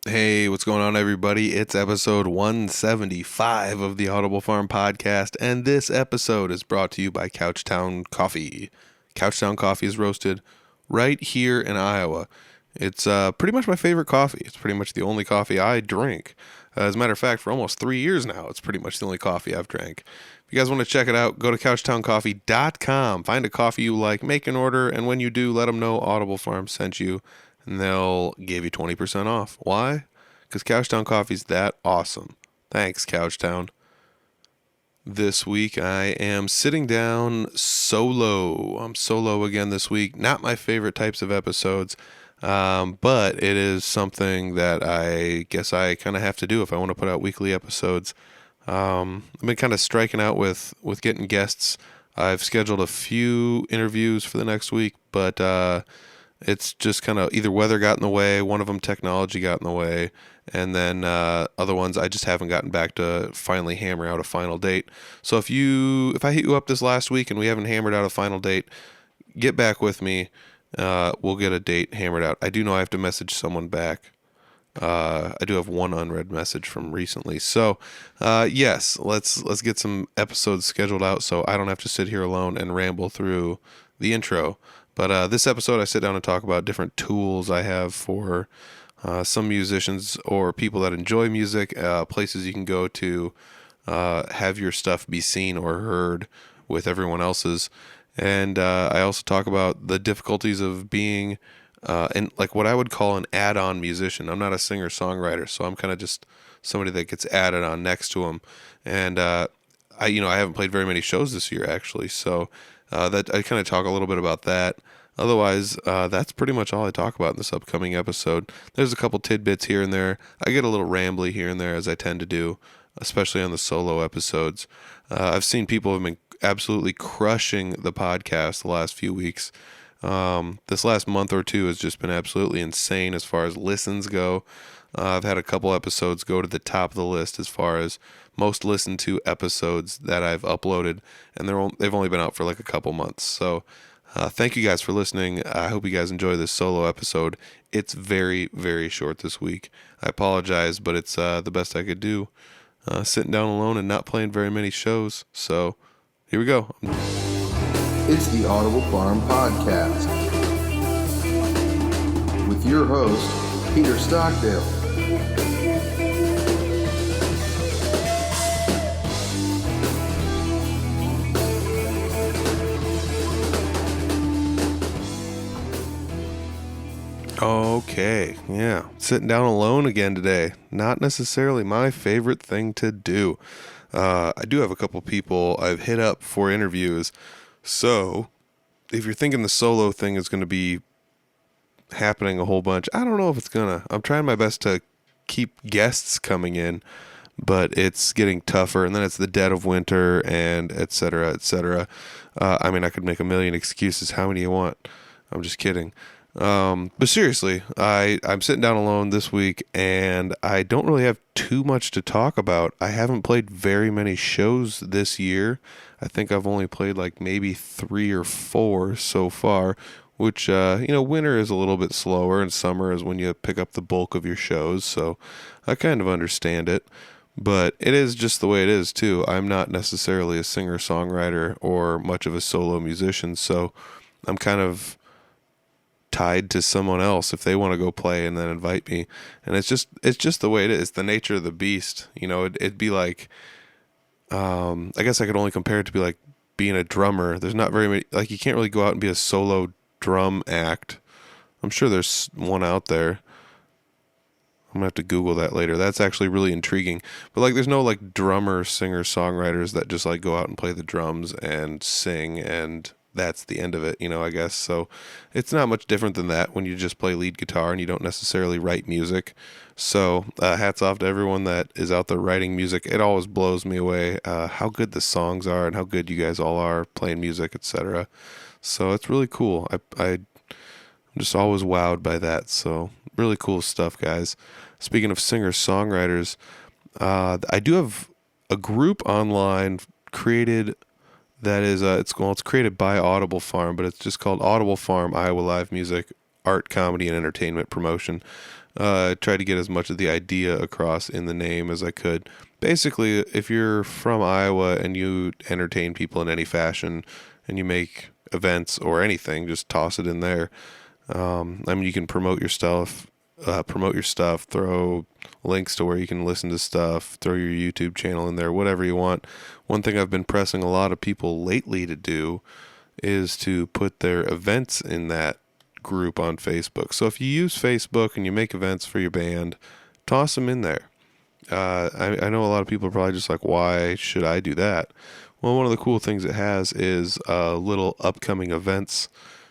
Hey, what's going on, everybody? It's episode 175 of the Audible Farm podcast, and this episode is brought to you by Couchtown Coffee. Couchtown Coffee is roasted right here in Iowa. It's pretty much my favorite coffee. It's pretty much the only coffee I drink. As a matter of fact, for almost 3 years now, it's pretty much the only coffee I've drank. If you guys want to check it out, go to couchtowncoffee.com. Find a coffee you like, make an order, and when you do, let them know Audible Farm sent you, and they'll give you 20% off. Why? Because Couchtown Coffee's that awesome. Thanks, Couchtown. This week I am sitting down solo. I'm solo again this week. Not my favorite types of episodes, but it is something that I guess I kind of have to do if I want to put out weekly episodes. I've been kind of striking out with getting guests. I've scheduled a few interviews for the next week, but it's just kind of either weather got in the way, one of them technology got in the way, and then other ones I just haven't gotten back to finally hammer out a final date. So if I hit you up this last week and we haven't hammered out a final date, get back with me. We'll get a date hammered out. I do know I have to message someone back. I do have one unread message from recently. So, yes, let's get some episodes scheduled out so I don't have to sit here alone and ramble through the intro. But this episode, I sit down and talk about different tools I have for some musicians or people that enjoy music, places you can go to have your stuff be seen or heard with everyone else's. And I also talk about the difficulties of being and like what I would call an add-on musician. I'm not a singer-songwriter, so I'm kind of just somebody that gets added on next to them. And I haven't played very many shows this year actually, so that I kind of talk a little bit about that. Otherwise, that's pretty much all I talk about in this upcoming episode. There's a couple tidbits here and there. I get a little rambly here and there, as I tend to do, especially on the solo episodes. I've seen people have been absolutely crushing the podcast the last few weeks. This last month or two has just been absolutely insane as far as listens go. I've had a couple episodes go to the top of the list as far as most listened to episodes that I've uploaded, and they've only been out for like a couple months. So thank you guys for listening. I hope you guys enjoy this solo episode. It's very, very short this week. I apologize, but it's the best I could do. Sitting down alone and not playing very many shows. So here we go. It's the Audible Farm Podcast with your host, Peter Stockdale. Okay, yeah. Sitting down alone again today. Not necessarily my favorite thing to do. I do have a couple people I've hit up for interviews. So, if you're thinking the solo thing is going to be happening a whole bunch, I don't know if it's going to. I'm trying my best to keep guests coming in, but it's getting tougher. And then it's the dead of winter and et cetera, et cetera. I mean, I could make a million excuses. How many you want? I'm just kidding. But seriously, I'm sitting down alone this week and I don't really have too much to talk about. I haven't played very many shows this year. I think I've only played like maybe 3 or 4 so far, which, winter is a little bit slower and summer is when you pick up the bulk of your shows. So I kind of understand it, but it is just the way it is too. I'm not necessarily a singer-songwriter or much of a solo musician. So I'm kind of tied to someone else if they want to go play and then invite me, and it's just the way it is. It's the nature of the beast. It'd be like I guess I could only compare it to be like being a drummer. There's not very many, like, you can't really go out and be a solo drum act. I'm sure there's one out there. I'm gonna have to Google that later. That's actually really intriguing. But like, there's no like drummer, singer, songwriters that just like go out and play the drums and sing and that's the end of it, I guess. So it's not much different than that when you just play lead guitar and you don't necessarily write music. So hats off to everyone that is out there writing music. It always blows me away how good the songs are and how good you guys all are playing music, etc. So it's really cool. I'm just always wowed by that. So really cool stuff, guys. Speaking of singer-songwriters, I do have a group online created that is, it's created by Audible Farm, but it's just called Audible Farm Iowa Live Music, Art, Comedy, and Entertainment Promotion. Tried to get as much of the idea across in the name as I could. Basically, if you're from Iowa and you entertain people in any fashion and you make events or anything, just toss it in there. I mean, you can promote your stuff, throw links to where you can listen to stuff, throw your YouTube channel in there, whatever you want. One thing I've been pressing a lot of people lately to do is to put their events in that group on Facebook. So if you use Facebook and you make events for your band, toss them in there. I know a lot of people are probably just like, why should I do that? Well, one of the cool things it has is a little upcoming events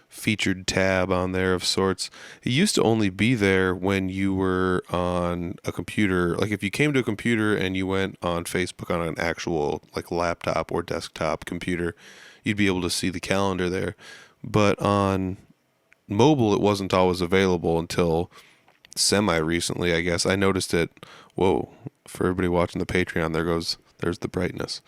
featured tab on there of sorts. It used to only be there when you were on a computer. Like if you came to a computer and you went on Facebook on an actual like laptop or desktop computer, you'd be able to see the calendar there. But on mobile, it wasn't always available until semi recently, I guess. I noticed it. Whoa, for everybody watching the Patreon, there's the brightness.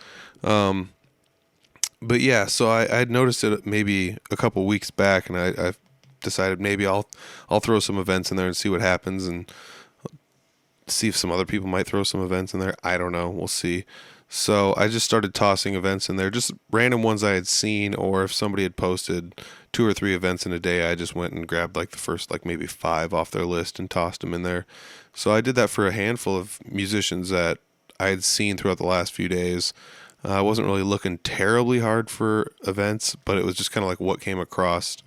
But yeah, so I'd noticed it maybe a couple weeks back, and I decided maybe I'll throw some events in there and see what happens, and see if some other people might throw some events in there. I don't know. We'll see. So I just started tossing events in there, just random ones I had seen, or if somebody had posted 2 or 3 events in a day, I just went and grabbed like the first like maybe 5 off their list and tossed them in there. So I did that for a handful of musicians that I had seen throughout the last few days. I wasn't really looking terribly hard for events, but it was just kind of like what came across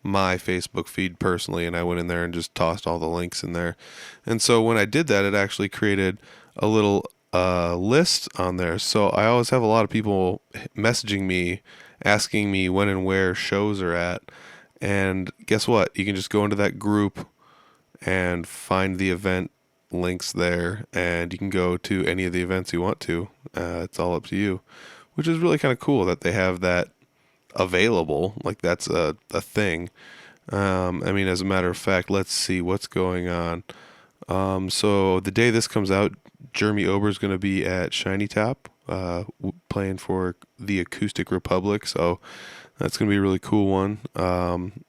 my Facebook feed personally, and I went in there and just tossed all the links in there. And so when I did that, it actually created a little list on there. So I always have a lot of people messaging me, asking me when and where shows are at. And guess what? You can just go into that group and find the event links there, and you can go to any of the events you want to. It's all up to you, which is really kind of cool that they have that available. Like that's a thing. I mean, as a matter of fact, let's see what's going on. So the day this comes out, Jeremy Ober is going to be at Shiny Top, playing for the Acoustic Republic. So that's going to be a really cool one.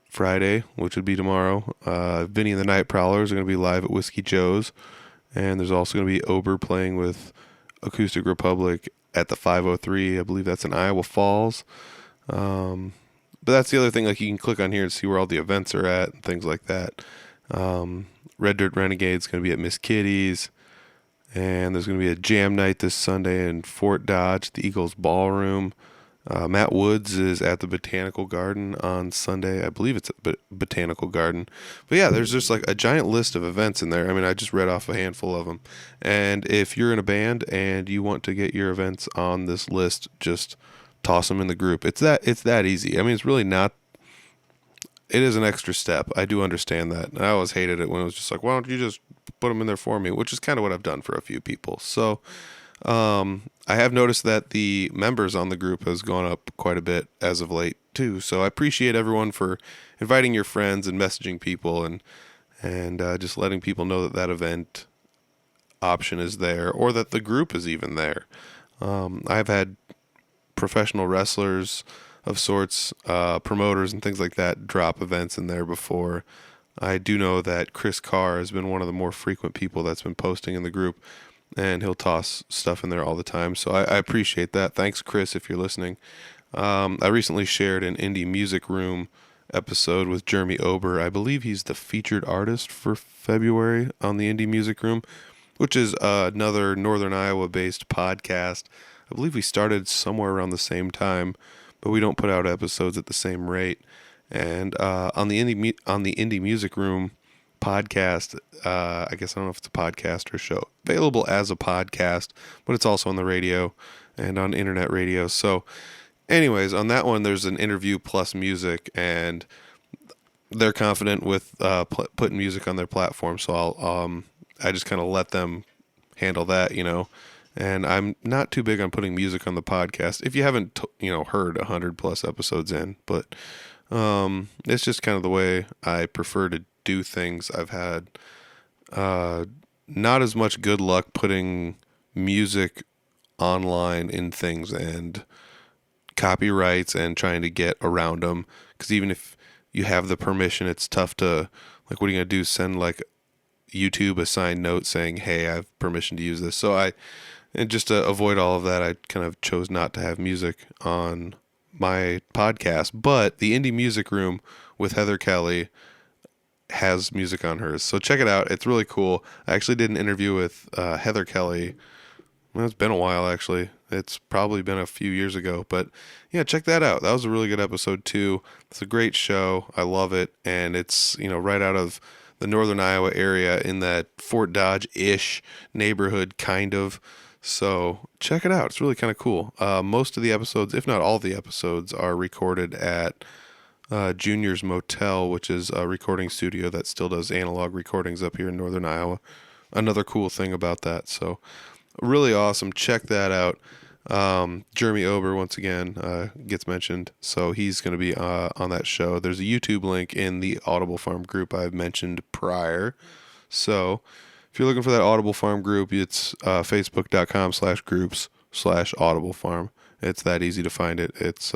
Friday, which would be tomorrow, Vinny and the Night Prowlers are going to be live at Whiskey Joe's. And there's also going to be Ober playing with Acoustic Republic at the 503. I believe that's in Iowa Falls. But that's the other thing. Like you can click on here and see where all the events are at and things like that. Red Dirt Renegade's going to be at Miss Kitty's. And there's going to be a jam night this Sunday in Fort Dodge, the Eagles Ballroom. Matt Woods is at the Botanical Garden on Sunday. I believe it's at Botanical Garden. But yeah, there's just like a giant list of events in there. I mean, I just read off a handful of them. And if you're in a band and you want to get your events on this list, just toss them in the group. It's that easy. I mean, it's really not. It is an extra step. I do understand that. And I always hated it when it was just like, why don't you just put them in there for me? Which is kind of what I've done for a few people. So I have noticed that the members on the group has gone up quite a bit as of late too. So I appreciate everyone for inviting your friends and messaging people and just letting people know that that event option is there, or that the group is even there. I've had professional wrestlers of sorts, promoters and things like that drop events in there before. I do know that Chris Carr has been one of the more frequent people that's been posting in the group, and he'll toss stuff in there all the time. So I appreciate that. Thanks, Chris, if you're listening. I recently shared an Indie Music Room episode with Jeremy Ober. I believe he's the featured artist for February on the Indie Music Room, which is another Northern Iowa-based podcast. I believe we started somewhere around the same time, but we don't put out episodes at the same rate. And on the Indie Music Room podcast, I guess I don't know if it's a podcast or a show, available as a podcast, but it's also on the radio and on internet radio. So anyways, on that one, there's an interview plus music, and they're confident with putting music on their platform. So I just kind of let them handle that, and I'm not too big on putting music on the podcast if you haven't, heard 100+ episodes in, but it's just kind of the way I prefer to do things. I've had not as much good luck putting music online in things and copyrights and trying to get around them, because even if you have the permission, it's tough to Like, what are you gonna do? Send like YouTube a signed note saying, "Hey, I have permission to use this." And just to avoid all of that, I kind of chose not to have music on my podcast. But the Indie Music Room with Heather Kelly has music on hers, so check it out. It's really cool. I actually did an interview with Heather Kelly. Well, it's been a while, actually. It's probably been a few years ago, but yeah, check that out. That was a really good episode too. It's a great show. I love it, and it's right out of the northern Iowa area in that Fort Dodge-ish neighborhood, kind of. So check it out. It's really kind of cool. Most of the episodes, if not all the episodes, are recorded at Junior's Motel, which is a recording studio that still does analog recordings up here in northern Iowa. Another cool thing about that. So really awesome. Check that out. Jeremy Ober, once again, gets mentioned. So he's going to be on that show. There's a YouTube link in the Audible Farm group I've mentioned prior. So if you're looking for that Audible Farm group, it's facebook.com/groups/Audible Farm. It's that easy to find it. It's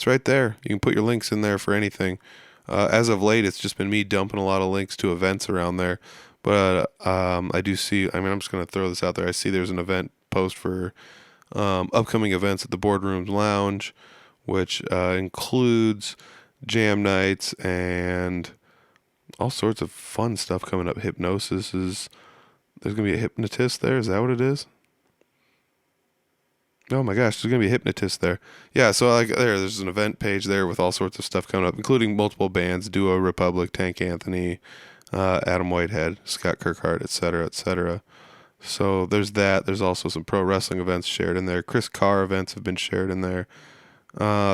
right there. You can put your links in there for anything. As of late, it's just been me dumping a lot of links to events around there. But I do see, I'm just going to throw this out there. I see there's an event post for upcoming events at the Boardrooms Lounge, which includes jam nights and all sorts of fun stuff coming up. There's going to be a hypnotist there. Is that what it is? Oh my gosh, there's going to be a hypnotist there. Yeah, so there's an event page there with all sorts of stuff coming up, including multiple bands, Duo Republic, Tank Anthony, Adam Whitehead, Scott Kirkhart, etc., etc. So there's that. There's also some pro wrestling events shared in there. Chris Carr events have been shared in there.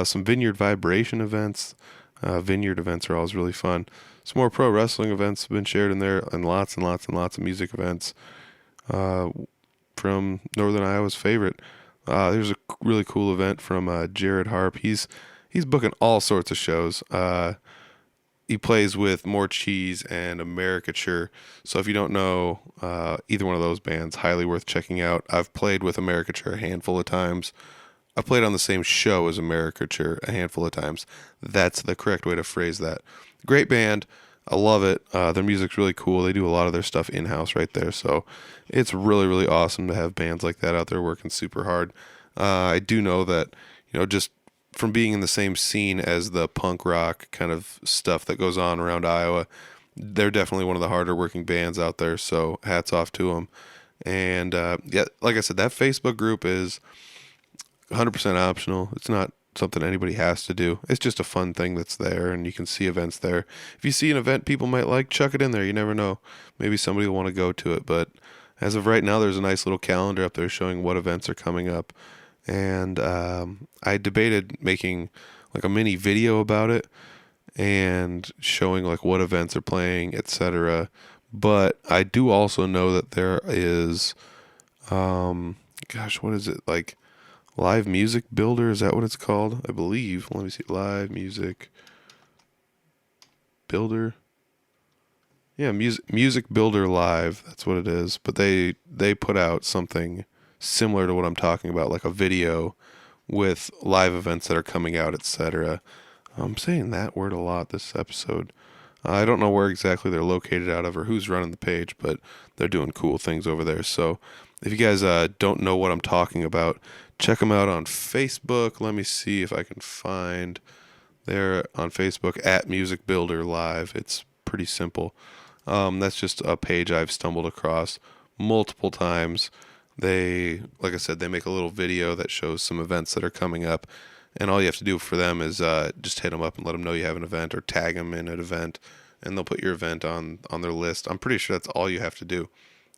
Some Vineyard Vibration events. Vineyard events are always really fun. Some more pro wrestling events have been shared in there, and lots of music events from Northern Iowa's favorite. There's a really cool event from Jared Harp. He's booking all sorts of shows. He plays with More Cheese and Americature. So if you don't know either one of those bands, highly worth checking out. I've played with Americature a handful of times. I've played on the same show as Americature a handful of times. That's the correct way to phrase that. Great band. I love it. Their music's really cool. They do a lot of their stuff in-house right there. So it's really, really awesome to have bands like that out there working super hard. I do know that, just from being in the same scene as the punk rock kind of stuff that goes on around Iowa, they're definitely one of the harder working bands out there. So hats off to them. And yeah, like I said, that Facebook group is 100% optional. It's not something anybody has to do. It's just a fun thing that's there, and you can see events there. If you see an event people might like, chuck it in there. You never know. Maybe somebody will want to go to it. But as of right now, there's a nice little calendar up there showing what events are coming up. And I debated making like a mini video about it and showing like what events are playing, etc. But I do also know that there is, what is it, like Live Music Builder? Is that what it's called? I believe. Let me see. Live Music Builder. Yeah, Music Builder Live. That's what it is. But they put out something similar to what I'm talking about, like a video with live events that are coming out, etc. I'm saying that word a lot this episode. I don't know where exactly they're located out of or who's running the page, but they're doing cool things over there. So if you guys don't know what I'm talking about, check them out on Facebook. Let me see if I can find. They're on Facebook at Music Builder Live. It's pretty simple. That's just a page I've stumbled across multiple times. They, like I said, they make a little video that shows some events that are coming up. And all you have to do for them is just hit them up and let them know you have an event or tag them in an event. And they'll put your event on their list. I'm pretty sure that's all you have to do.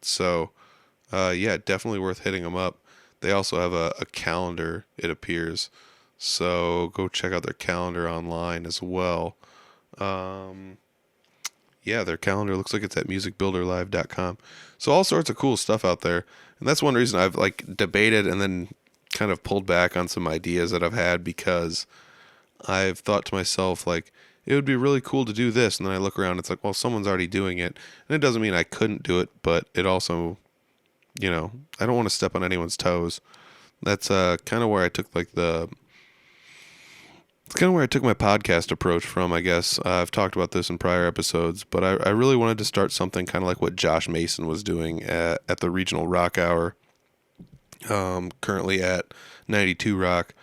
So, yeah, definitely worth hitting them up. They also have a calendar, it appears. So go check out their calendar online as well. Yeah, their calendar looks like it's at musicbuilderlive.com. So all sorts of cool stuff out there. And that's one reason I've like debated and then kind of pulled back on some ideas that I've had, because I've thought to myself, like, it would be really cool to do this. And then I look around, it's like, well, someone's already doing it. And it doesn't mean I couldn't do it, but it also, I don't want to step on anyone's toes. That's kind of where I took like the It's kind of where I took my podcast approach from, I guess. I've talked about this in prior episodes, but I really wanted to start something kind of like what Josh Mason was doing at the Regional Rock Hour, currently at 92 Rock.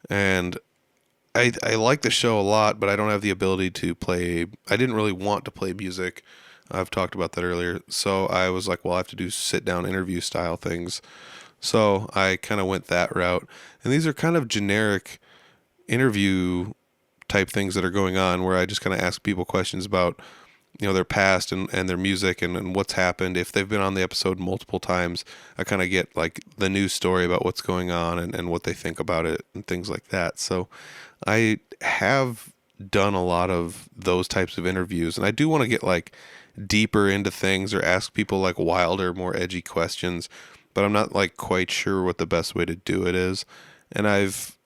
And I like the show a lot, but I don't have the ability to play. I didn't really want to play music. I've talked about that earlier. So I was like, well, I have to do sit down interview style things. So I kind of went that route. And these are kind of generic interview type things that are going on where I just kind of ask people questions about, their past and their music and what's happened. If they've been on the episode multiple times, I kind of get like the news story about what's going on and what they think about it and things like that. So I have done a lot of those types of interviews, and I do want to get like deeper into things or ask people like wilder, more edgy questions, but I'm not like quite sure what the best way to do it is. And I've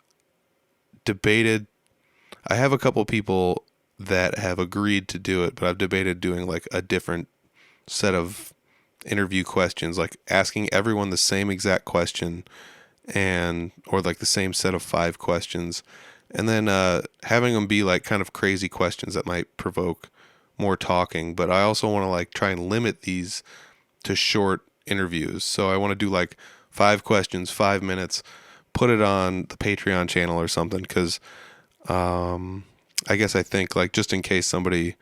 debated, I have a couple people that have agreed to do it, but I've debated doing like a different set of interview questions, like asking everyone the same exact question and or like the same set of 5 questions, and then having them be like kind of crazy questions that might provoke more talking. But I also want to like try and limit these to short interviews. So I want to do like 5 questions, 5 minutes, put it on the Patreon channel or something, because I guess I think like just in case somebody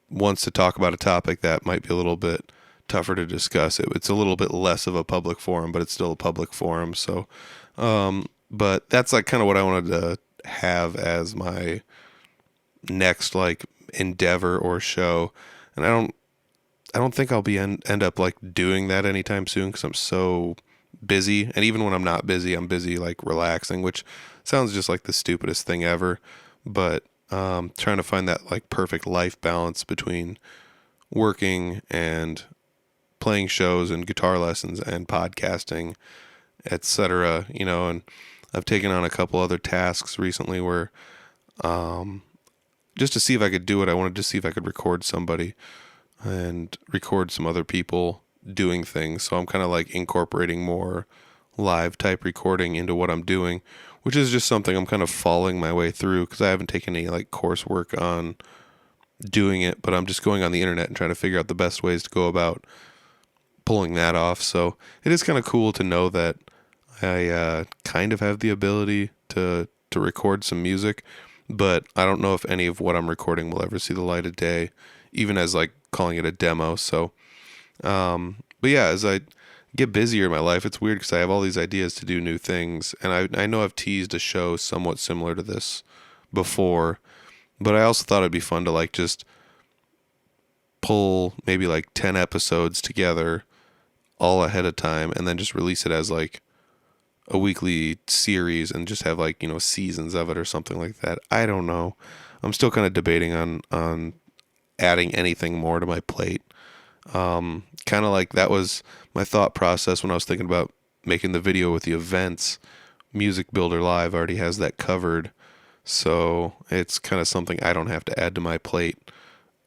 wants to talk about a topic that might be a little bit tougher to discuss, it's a little bit less of a public forum, but it's still a public forum. So, but that's like kind of what I wanted to have as my next like endeavor or show. And I don't think I'll be end up like doing that anytime soon because I'm so busy. And even when I'm not busy, I'm busy like relaxing, which sounds just like the stupidest thing ever. But trying to find that like perfect life balance between working and playing shows and guitar lessons and podcasting, etc. And I've taken on a couple other tasks recently where just to see if I could do it, I wanted to see if I could record somebody and record some other people doing things. So I'm kind of like incorporating more live type recording into what I'm doing, which is just something I'm kind of following my way through because I haven't taken any like coursework on doing it, but I'm just going on the internet and trying to figure out the best ways to go about pulling that off. So it is kind of cool to know that I kind of have the ability to record some music, but I don't know if any of what I'm recording will ever see the light of day, even as like calling it a demo. So, but yeah, as I get busier in my life, it's weird because I have all these ideas to do new things, and I know I've teased a show somewhat similar to this before, but I also thought it'd be fun to like just pull maybe like 10 episodes together all ahead of time and then just release it as like a weekly series and just have like, seasons of it or something like that. I don't know. I'm still kind of debating on adding anything more to my plate. Kind of like that was my thought process when I was thinking about making the video with the events. Music Builder Live already has that covered. So it's kind of something I don't have to add to my plate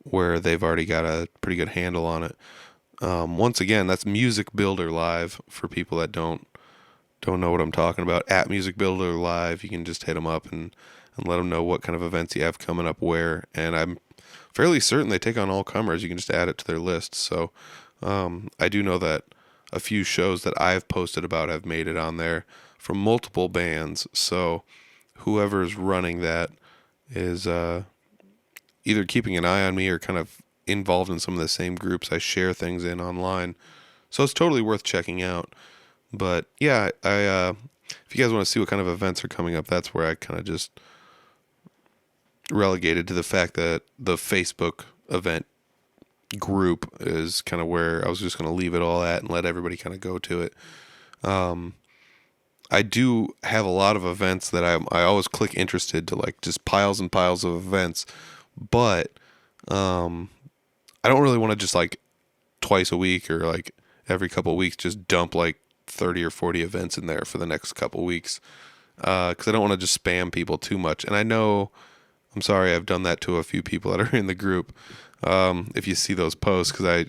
where they've already got a pretty good handle on it. Once again, that's Music Builder Live for people that don't know what I'm talking about. At Music Builder Live, you can just hit them up and let them know what kind of events you have coming up where. And I'm fairly certain they take on all comers. You can just add it to their list. So I do know that a few shows that I've posted about have made it on there from multiple bands. So whoever's running that is either keeping an eye on me or kind of involved in some of the same groups I share things in online. So it's totally worth checking out. But yeah, I if you guys want to see what kind of events are coming up, that's where I kind of just relegated to the fact that the Facebook event group is kind of where I was just going to leave it all at and let everybody kind of go to it. I do have a lot of events that I always click interested to, like just piles and piles of events, but I don't really want to just like twice a week or like every couple of weeks just dump like 30 or 40 events in there for the next couple of weeks, because I don't want to just spam people too much. And I know, I'm sorry, I've done that to a few people that are in the group. If you see those posts, because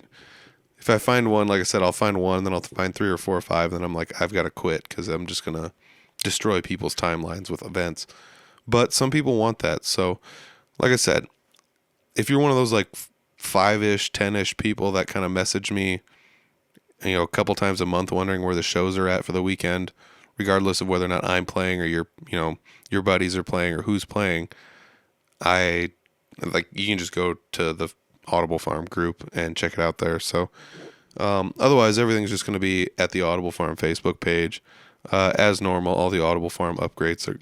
if I find one, like I said, I'll find one, then I'll find 3 or 4 or 5, then I'm like, I've got to quit because I'm just going to destroy people's timelines with events. But some people want that. So, like I said, if you're one of those like 5-ish, 10-ish people that kind of message me, a couple times a month wondering where the shows are at for the weekend, regardless of whether or not I'm playing or your buddies are playing or who's playing, I like you can just go to the Audible Farm group and check it out there. So otherwise, everything's just going to be at the Audible Farm Facebook page. As normal, all the Audible Farm updates are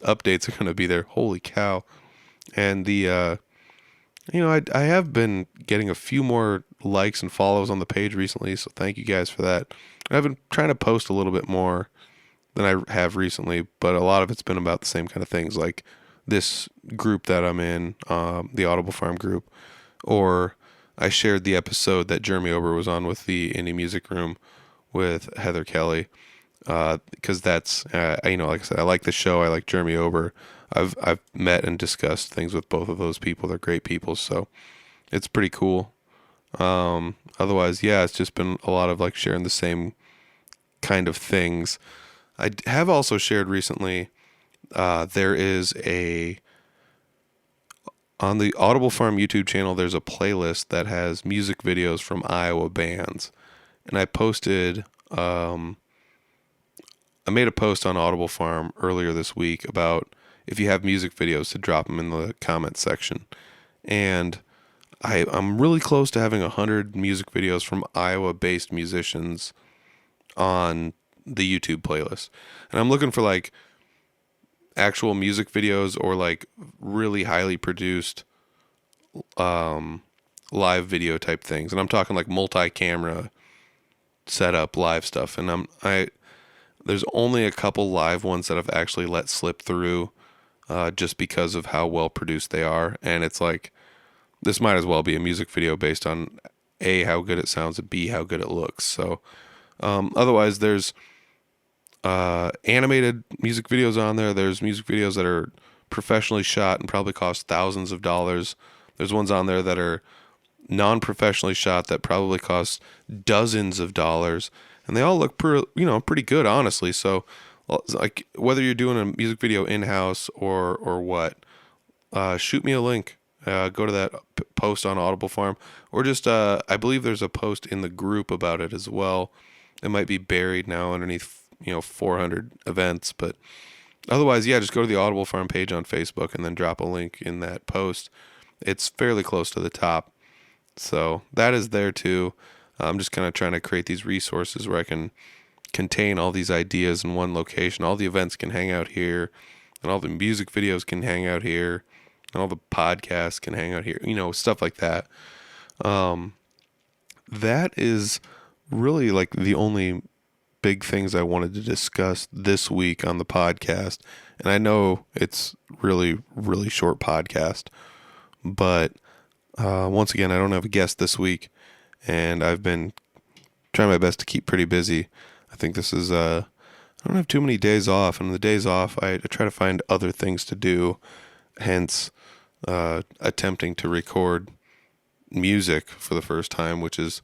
going to be there. Holy cow! And I have been getting a few more likes and follows on the page recently, so thank you guys for that. I've been trying to post a little bit more than I have recently, but a lot of it's been about the same kind of things, like this group that I'm in, the Audible Farm group, or I shared the episode that Jeremy Ober was on with the Indie Music Room with Heather Kelly, because that's like I said, I like the show. I like Jeremy Ober. I've met and discussed things with both of those people. They're great people, so it's pretty cool. Otherwise, yeah, it's just been a lot of like sharing the same kind of things. I have also shared recently. There is on the Audible Farm YouTube channel. There's a playlist that has music videos from Iowa bands, and I posted. I made a post on Audible Farm earlier this week about if you have music videos to drop them in the comments section. And I'm really close to having 100 music videos from Iowa-based musicians on the YouTube playlist. And I'm looking for like actual music videos or like really highly produced live video type things. And I'm talking like multi-camera setup live stuff. And there's only a couple live ones that I've actually let slip through just because of how well produced they are. And it's like, this might as well be a music video based on A, how good it sounds, and B, how good it looks. So otherwise, there's animated music videos on there. There's music videos that are professionally shot and probably cost thousands of dollars. There's ones on there that are non-professionally shot that probably cost dozens of dollars. And they all look pretty good, honestly. So, like, whether you're doing a music video in-house or what, shoot me a link. Go to that post on Audible Farm, or just I believe there's a post in the group about it as well. It might be buried now underneath 400 events, but otherwise, yeah, just go to the Audible Farm page on Facebook and then drop a link in that post. It's fairly close to the top, so that is there too. I'm just kind of trying to create these resources where I can contain all these ideas in one location. All the events can hang out here, and all the music videos can hang out here, and all the podcasts can hang out here, stuff like that. That is really like the only big things I wanted to discuss this week on the podcast. And I know it's really, really short podcast, but once again, I don't have a guest this week, and I've been trying my best to keep pretty busy. I think this is, I don't have too many days off, and the days off, I try to find other things to do, hence attempting to record music for the first time, which is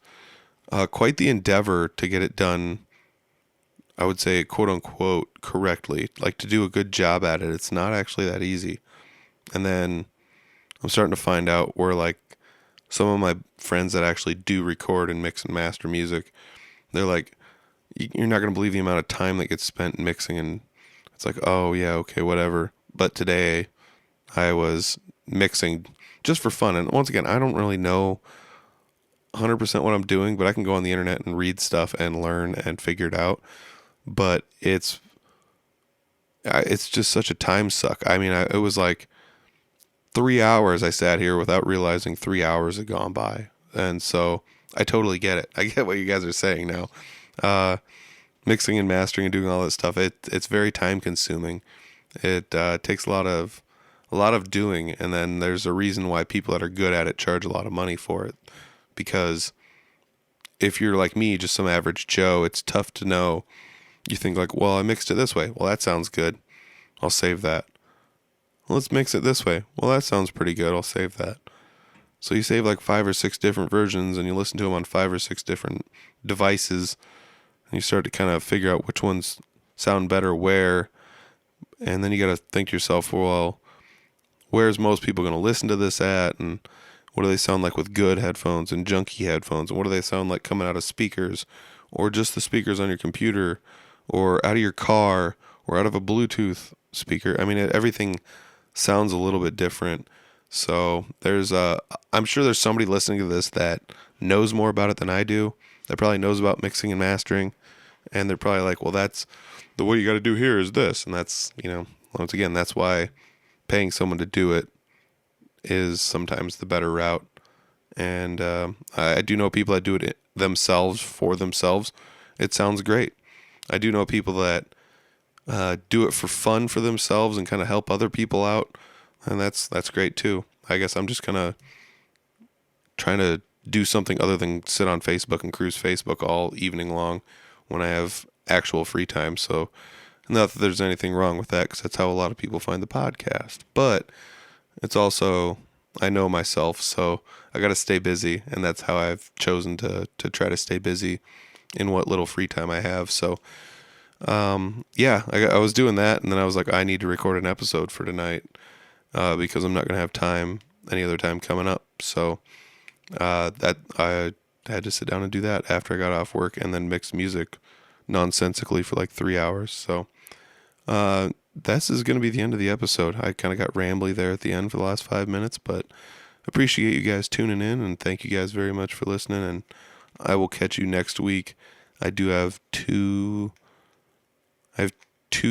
quite the endeavor to get it done, I would say, quote unquote, correctly. Like, to do a good job at it, it's not actually that easy. And then I'm starting to find out where, like, some of my friends that actually do record and mix and master music, they're like, you're not going to believe the amount of time that gets spent mixing. And it's like, oh, yeah, okay, whatever. But today I was mixing just for fun. And once again, I don't really know 100% what I'm doing, but I can go on the internet and read stuff and learn and figure it out. But it's just such a time suck. I mean, it was like 3 hours I sat here without realizing 3 hours had gone by. And so I totally get it. I get what you guys are saying now. Mixing and mastering and doing all that stuff, it's very time consuming. It takes a lot of doing, and then there's a reason why people that are good at it charge a lot of money for it. Because if you're like me, just some average Joe, it's tough to know. You think like, well, I mixed it this way. Well, that sounds good. I'll save that. Let's mix it this way. Well, that sounds pretty good. I'll save that. So you save like 5 or 6 different versions, and you listen to them on 5 or 6 different devices, and you start to kind of figure out which ones sound better where. And then you got to think to yourself, well, where's most people going to listen to this at? And what do they sound like with good headphones and junky headphones? And what do they sound like coming out of speakers, or just the speakers on your computer, or out of your car, or out of a Bluetooth speaker? I mean, everything sounds a little bit different. So I'm sure there's somebody listening to this that knows more about it than I do. That probably knows about mixing and mastering. And they're probably like, well, that's the way you got to do here is this. And that's, once again, that's why paying someone to do it is sometimes the better route. And I do know people that do it themselves for themselves. It sounds great. I do know people that do it for fun for themselves and kind of help other people out. And that's great too. I guess I'm just kind of trying to do something other than sit on Facebook and cruise Facebook all evening long when I have actual free time. So not that there's anything wrong with that, because that's how a lot of people find the podcast. But it's also, I know myself, so I got to stay busy, and that's how I've chosen to try to stay busy in what little free time I have. So I was doing that, and then I was like, I need to record an episode for tonight because I'm not going to have time any other time coming up. So that I had to sit down and do that after I got off work, and then mix music nonsensically for like 3 hours. So this is going to be the end of the episode. I kind of got rambly there at the end for the last 5 minutes, but appreciate you guys tuning in, and thank you guys very much for listening, and I will catch you next week. I do have two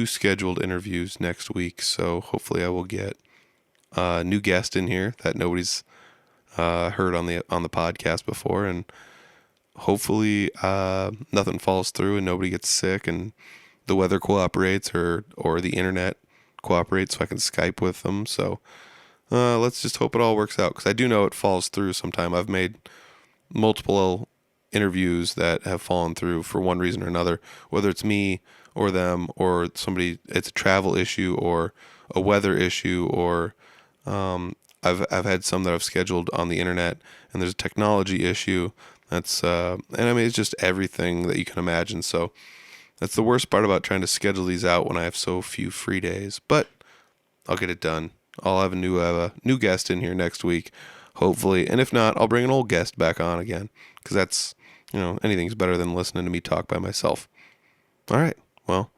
scheduled interviews next week, so hopefully I will get a new guest in here that nobody's heard on the podcast before, and hopefully nothing falls through and nobody gets sick and the weather cooperates or the internet cooperates so I can Skype with them. So let's just hope it all works out, because I do know it falls through sometime. I've made multiple interviews that have fallen through for one reason or another, whether it's me or them or somebody, it's a travel issue or a weather issue, or I've had some that I've scheduled on the internet and there's a technology issue. That's and I mean, it's just everything that you can imagine. So that's the worst part about trying to schedule these out when I have so few free days, but I'll get it done. I'll have a new guest in here next week, hopefully. And if not, I'll bring an old guest back on again, because that's, anything's better than listening to me talk by myself. All right. Well,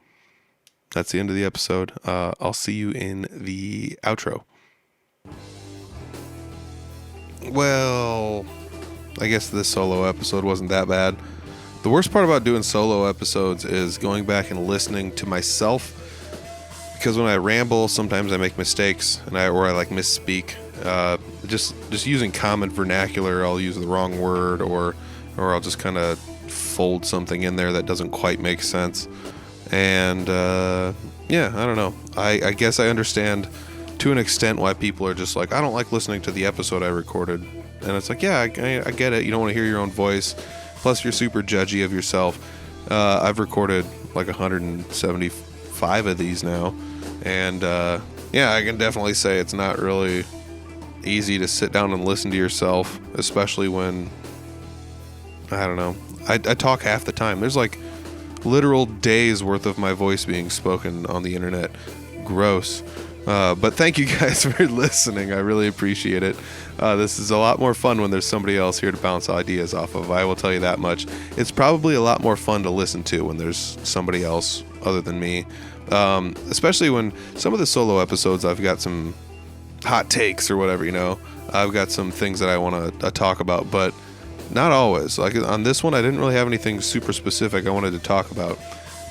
that's the end of the episode. I'll see you in the outro. Well, I guess this solo episode wasn't that bad. The worst part about doing solo episodes is going back and listening to myself, because when I ramble, sometimes I make mistakes and I like misspeak. Just using common vernacular, I'll use the wrong word, or I'll just kind of fold something in there that doesn't quite make sense. And I don't know. I guess I understand to an extent why people are just like, I don't like listening to the episode I recorded. And it's like, yeah, I get it. You don't want to hear your own voice. Plus, you're super judgy of yourself. I've recorded like 175 of these now. And I can definitely say it's not really easy to sit down and listen to yourself, especially when, I don't know, I talk half the time. There's like literal days worth of my voice being spoken on the internet. Gross. But thank you guys for listening. I really appreciate it. This is a lot more fun when there's somebody else here to bounce ideas off of. I will tell you that much. It's probably a lot more fun to listen to when there's somebody else other than me. Especially when some of the solo episodes, I've got some hot takes or whatever, I've got some things that I want to talk about, but not always. Like on this one, I didn't really have anything super specific I wanted to talk about.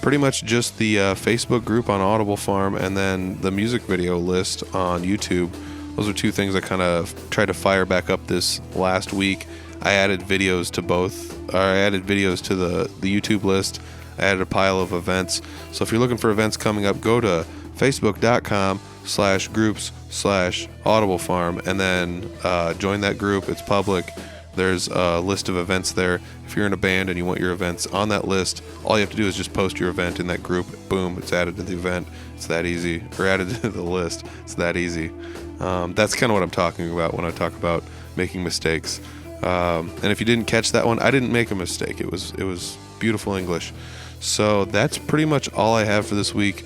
Pretty much just the Facebook group on Audible Farm, and then the music video list on YouTube. Those are two things I kind of tried to fire back up this last week. I added videos to both. I added videos to the YouTube list. I added a pile of events. So if you're looking for events coming up, go to facebook.com/groups/Audible Farm, and then join that group. It's public. There's a list of events there. If you're in a band and you want your events on that list, all you have to do is just post your event in that group. Boom, it's added to the event. It's that easy. Or added to the list. It's that easy. That's kind of what I'm talking about when I talk about making mistakes. And if you didn't catch that one, I didn't make a mistake. It was beautiful English. So that's pretty much all I have for this week.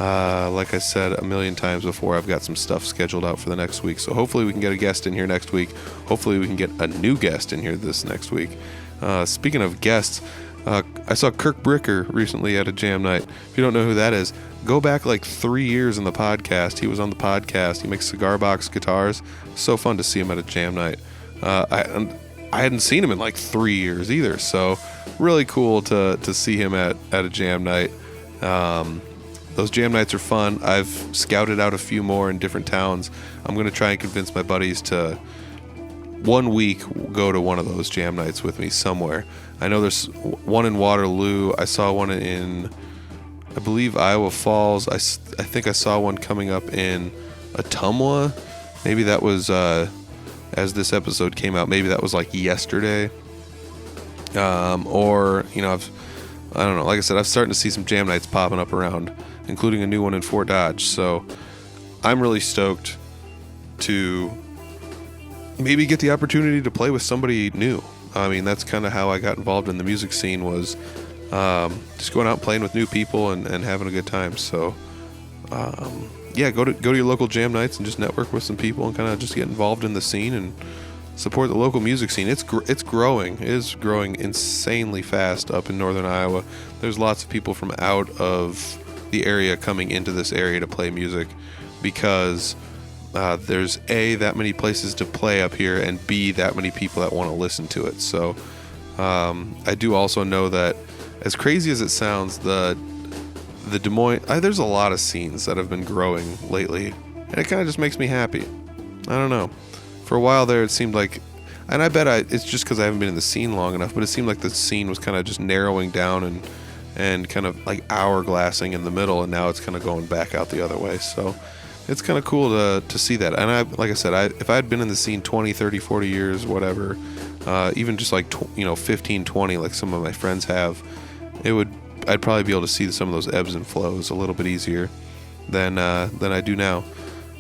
Like I said a million times before, I've got some stuff scheduled out for the next week. So hopefully we can get a guest in here next week. Hopefully we can get a new guest in here this next week. Speaking of guests, I saw Kirk Bricker recently at a jam night. If you don't know who that is, go back like 3 years in the podcast. He was on the podcast. He makes cigar box guitars. So fun to see him at a jam night. I hadn't seen him in like 3 years either. So really cool to see him at a jam night. Those jam nights are fun. I've scouted out a few more in different towns. I'm going to try and convince my buddies to 1 week go to one of those jam nights with me somewhere. I know there's one in Waterloo. I saw one in, I believe, Iowa Falls. I think I saw one coming up in Ottumwa. Maybe that was, as this episode came out, maybe that was like yesterday. Or, I don't know. Like I said, I'm starting to see some jam nights popping up around, including a new one in Fort Dodge. So I'm really stoked to maybe get the opportunity to play with somebody new. I mean, that's kind of how I got involved in the music scene, was just going out and playing with new people and having a good time. So yeah, go to your local jam nights and just network with some people and kind of just get involved in the scene and support the local music scene. It's growing. It is growing insanely fast up in northern Iowa. There's lots of people from out of the area coming into this area to play music because there's A, that many places to play up here, and B, that many people that want to listen to it. So I do also know that, as crazy as it sounds, the Des Moines, there's a lot of scenes that have been growing lately, and it kind of just makes me happy. I don't know. For a while there, it seemed like, and I bet it's just because I haven't been in the scene long enough, but it seemed like the scene was kind of just narrowing down and kind of like hourglassing in the middle, and now it's kind of going back out the other way. So it's kind of cool to see that. And like I said, if I had been in the scene 20, 30, 40 years, whatever, even just like 15, 20, like some of my friends have, I'd probably be able to see some of those ebbs and flows a little bit easier than I do now.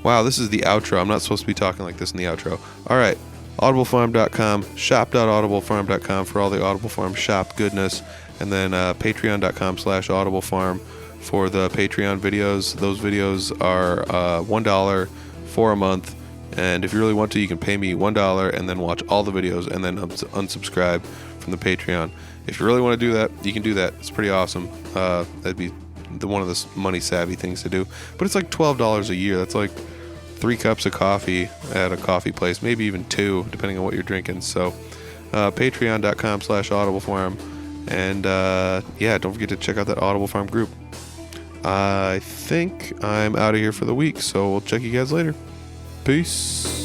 Wow, this is the outro. I'm not supposed to be talking like this in the outro. All right, audiblefarm.com, shop.audiblefarm.com for all the Audible Farm shop goodness, and then patreon.com/audiblefarm for the Patreon videos. Those videos are $1 for a month, and if you really want to, you can pay me $1 and then watch all the videos and then unsubscribe from the Patreon. If you really want to do that, you can do that. It's pretty awesome. That'd be one of the money savvy things to do. But it's like $12 a year. That's like 3 cups of coffee at a coffee place, maybe even 2, depending on what you're drinking. So patreon.com/audiblefarm, and yeah, don't forget to check out that Audible Farm group. I think I'm out of here for the week, so we'll check you guys later. Peace.